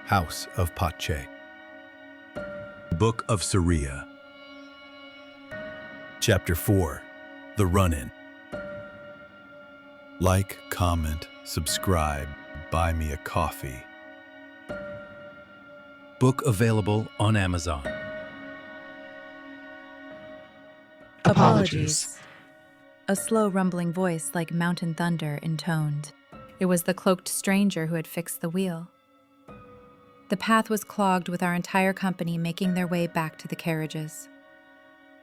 House of Pache. Book of Sariya. Chapter 4. The Run-In. Like, comment, subscribe, buy me a coffee. Book available on Amazon. Apologies. A slow rumbling voice like mountain thunder intoned. It was the cloaked stranger who had fixed the wheel. The path was clogged with our entire company making their way back to the carriages.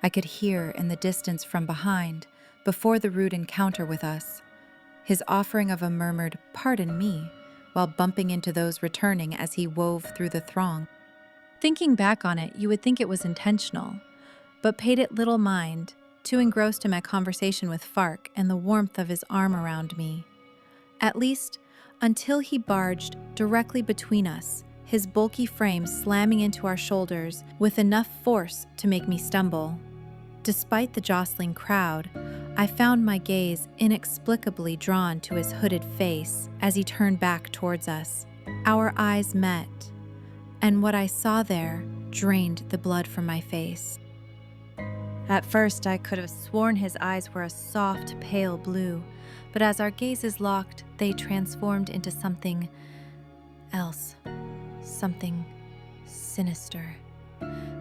I could hear in the distance from behind, before the rude encounter with us, his offering of a murmured, "Pardon me," while bumping into those returning as he wove through the throng. Thinking back on it, you would think it was intentional, but paid it little mind, too engrossed in my conversation with Fark and the warmth of his arm around me. At least, until he barged directly between us, his bulky frame slamming into our shoulders with enough force to make me stumble. Despite the jostling crowd, I found my gaze inexplicably drawn to his hooded face as he turned back towards us. Our eyes met, and what I saw there drained the blood from my face. At first, I could have sworn his eyes were a soft, pale blue, but as our gazes locked, they transformed into something else, something sinister.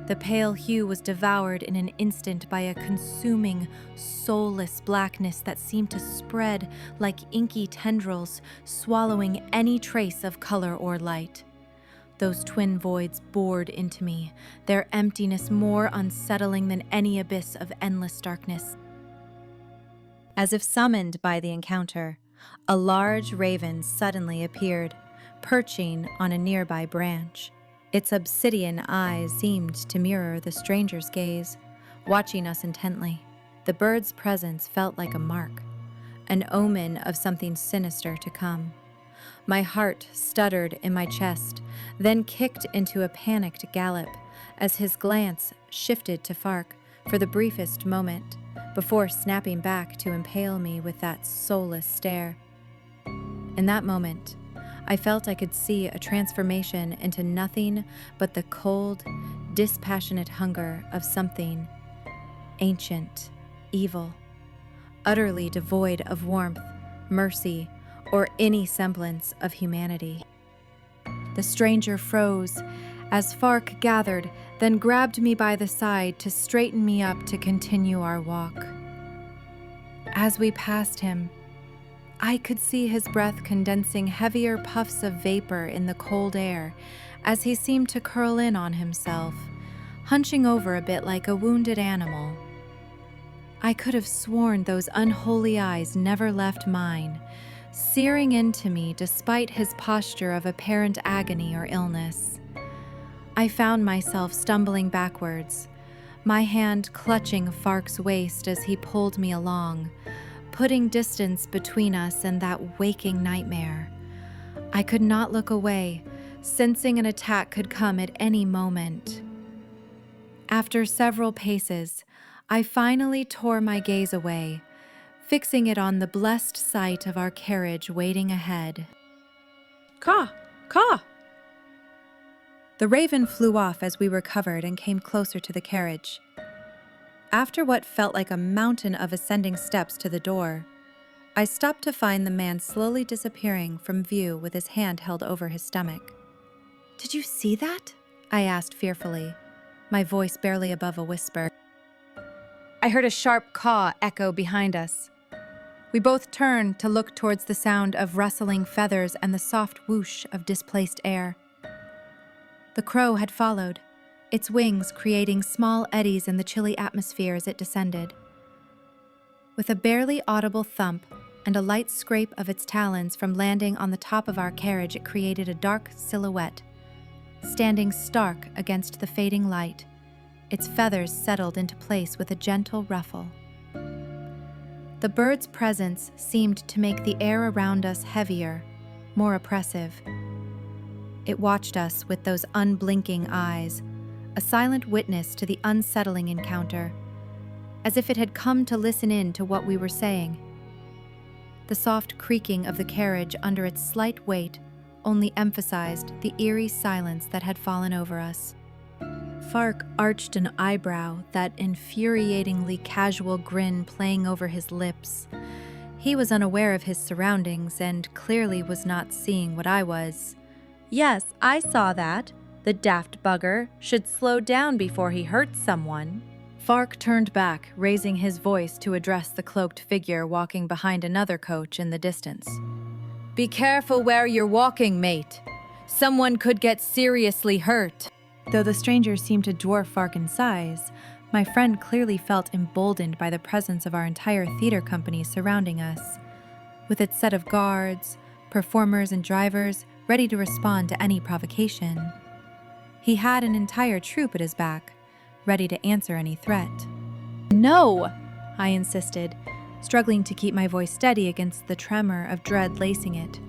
The pale hue was devoured in an instant by a consuming, soulless blackness that seemed to spread like inky tendrils, swallowing any trace of color or light. Those twin voids bored into me, their emptiness more unsettling than any abyss of endless darkness. As if summoned by the encounter, a large raven suddenly appeared, perching on a nearby branch. Its obsidian eyes seemed to mirror the stranger's gaze, watching us intently. The bird's presence felt like a mark, an omen of something sinister to come. My heart stuttered in my chest, then kicked into a panicked gallop as his glance shifted to Fark for the briefest moment, before snapping back to impale me with that soulless stare. In that moment, I felt I could see a transformation into nothing but the cold, dispassionate hunger of something ancient, evil, utterly devoid of warmth, mercy, or any semblance of humanity. The stranger froze as Fark gathered, then grabbed me by the side to straighten me up to continue our walk. As we passed him, I could see his breath condensing heavier puffs of vapor in the cold air as he seemed to curl in on himself, hunching over a bit like a wounded animal. I could have sworn those unholy eyes never left mine, searing into me despite his posture of apparent agony or illness. I found myself stumbling backwards, my hand clutching Fark's waist as he pulled me along, putting distance between us and that waking nightmare. I could not look away, sensing an attack could come at any moment. After several paces, I finally tore my gaze away, fixing it on the blessed sight of our carriage waiting ahead. Caw! Caw! The raven flew off as we recovered and came closer to the carriage. After what felt like a mountain of ascending steps to the door, I stopped to find the man slowly disappearing from view with his hand held over his stomach. "Did you see that?" I asked fearfully, my voice barely above a whisper. I heard a sharp caw echo behind us. We both turned to look towards the sound of rustling feathers and the soft whoosh of displaced air. The crow had followed, its wings creating small eddies in the chilly atmosphere as it descended. With a barely audible thump and a light scrape of its talons from landing on the top of our carriage, it created a dark silhouette, standing stark against the fading light, its feathers settled into place with a gentle ruffle. The bird's presence seemed to make the air around us heavier, more oppressive. It watched us with those unblinking eyes, a silent witness to the unsettling encounter, as if it had come to listen in to what we were saying. The soft creaking of the carriage under its slight weight only emphasized the eerie silence that had fallen over us. Fark arched an eyebrow, that infuriatingly casual grin playing over his lips. He was unaware of his surroundings and clearly was not seeing what I was. "Yes, I saw that. The daft bugger should slow down before he hurts someone." Fark turned back, raising his voice to address the cloaked figure walking behind another coach in the distance. "Be careful where you're walking, mate. Someone could get seriously hurt." Though the stranger seemed to dwarf Fark in size, my friend clearly felt emboldened by the presence of our entire theater company surrounding us, with its set of guards, performers, and drivers ready to respond to any provocation. He had an entire troupe at his back, ready to answer any threat. "No!" I insisted, struggling to keep my voice steady against the tremor of dread lacing it.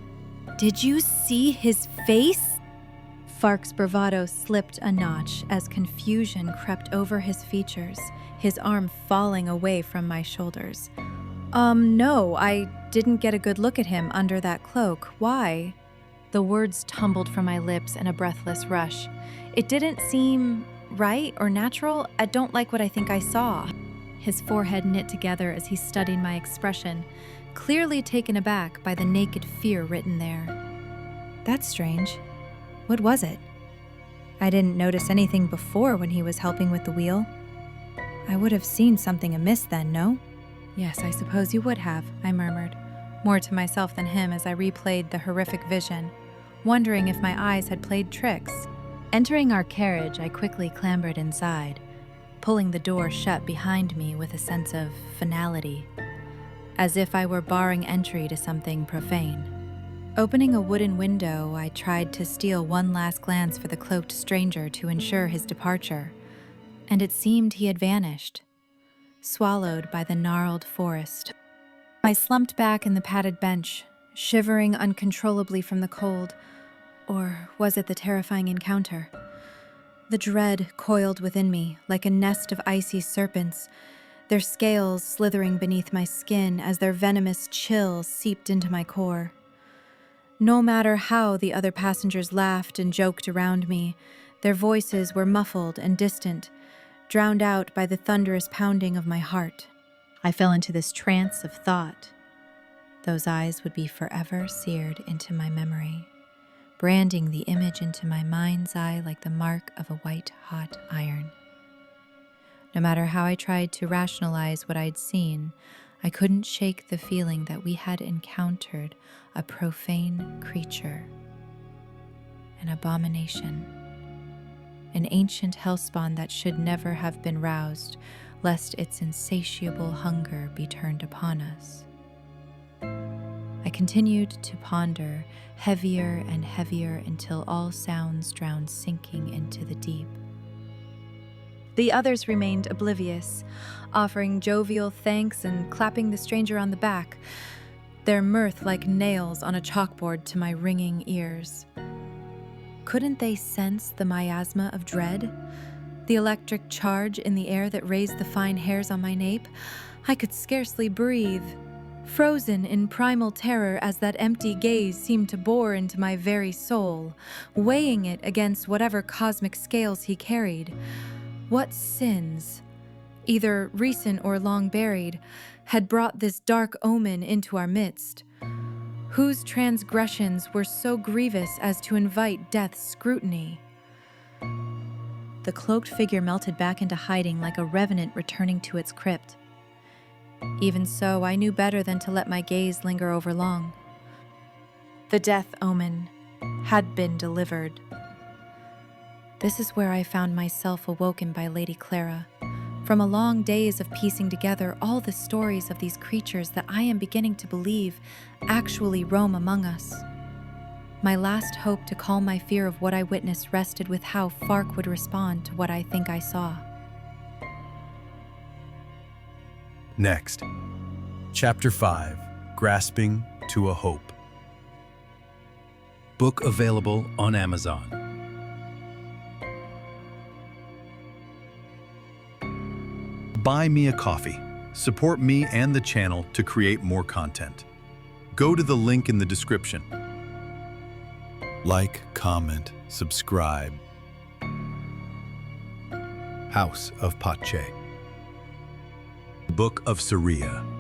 "Did you see his face?" Fark's bravado slipped a notch as confusion crept over his features, his arm falling away from my shoulders. No, I didn't get a good look at him under that cloak. Why?" The words tumbled from my lips in a breathless rush. "It didn't seem right or natural. I don't like what I think I saw." His forehead knit together as he studied my expression, clearly taken aback by the naked fear written there. "That's strange. What was it? I didn't notice anything before when he was helping with the wheel. I would have seen something amiss then, no?" "Yes, I suppose you would have," I murmured, more to myself than him as I replayed the horrific vision, wondering if my eyes had played tricks. Entering our carriage, I quickly clambered inside, pulling the door shut behind me with a sense of finality, as if I were barring entry to something profane. Opening a wooden window, I tried to steal one last glance for the cloaked stranger to ensure his departure, and it seemed he had vanished, swallowed by the gnarled forest. I slumped back in the padded bench, shivering uncontrollably from the cold, or was it the terrifying encounter? The dread coiled within me like a nest of icy serpents, their scales slithering beneath my skin as their venomous chill seeped into my core. No matter how the other passengers laughed and joked around me, their voices were muffled and distant, drowned out by the thunderous pounding of my heart. I fell into this trance of thought. Those eyes would be forever seared into my memory, branding the image into my mind's eye like the mark of a white-hot iron. No matter how I tried to rationalize what I'd seen, I couldn't shake the feeling that we had encountered a profane creature, an abomination, an ancient hellspawn that should never have been roused, lest its insatiable hunger be turned upon us. I continued to ponder, heavier and heavier until all sounds drowned sinking into the deep. The others remained oblivious, offering jovial thanks and clapping the stranger on the back, their mirth like nails on a chalkboard to my ringing ears. Couldn't they sense the miasma of dread? The electric charge in the air that raised the fine hairs on my nape? I could scarcely breathe, frozen in primal terror as that empty gaze seemed to bore into my very soul, weighing it against whatever cosmic scales he carried. What sins, either recent or long buried, had brought this dark omen into our midst? Whose transgressions were so grievous as to invite death's scrutiny? The cloaked figure melted back into hiding like a revenant returning to its crypt. Even so, I knew better than to let my gaze linger over long. The death omen had been delivered. This is where I found myself awoken by Lady Clara, from a long daze of piecing together all the stories of these creatures that I am beginning to believe actually roam among us. My last hope to calm my fear of what I witnessed rested with how Fark would respond to what I think I saw. Next, Chapter 5, Grasping to a Hope. Book available on Amazon. Buy me a coffee. Support me and the channel to create more content. Go to the link in the description. Like, comment, subscribe. House of Pache. Book of Sariya.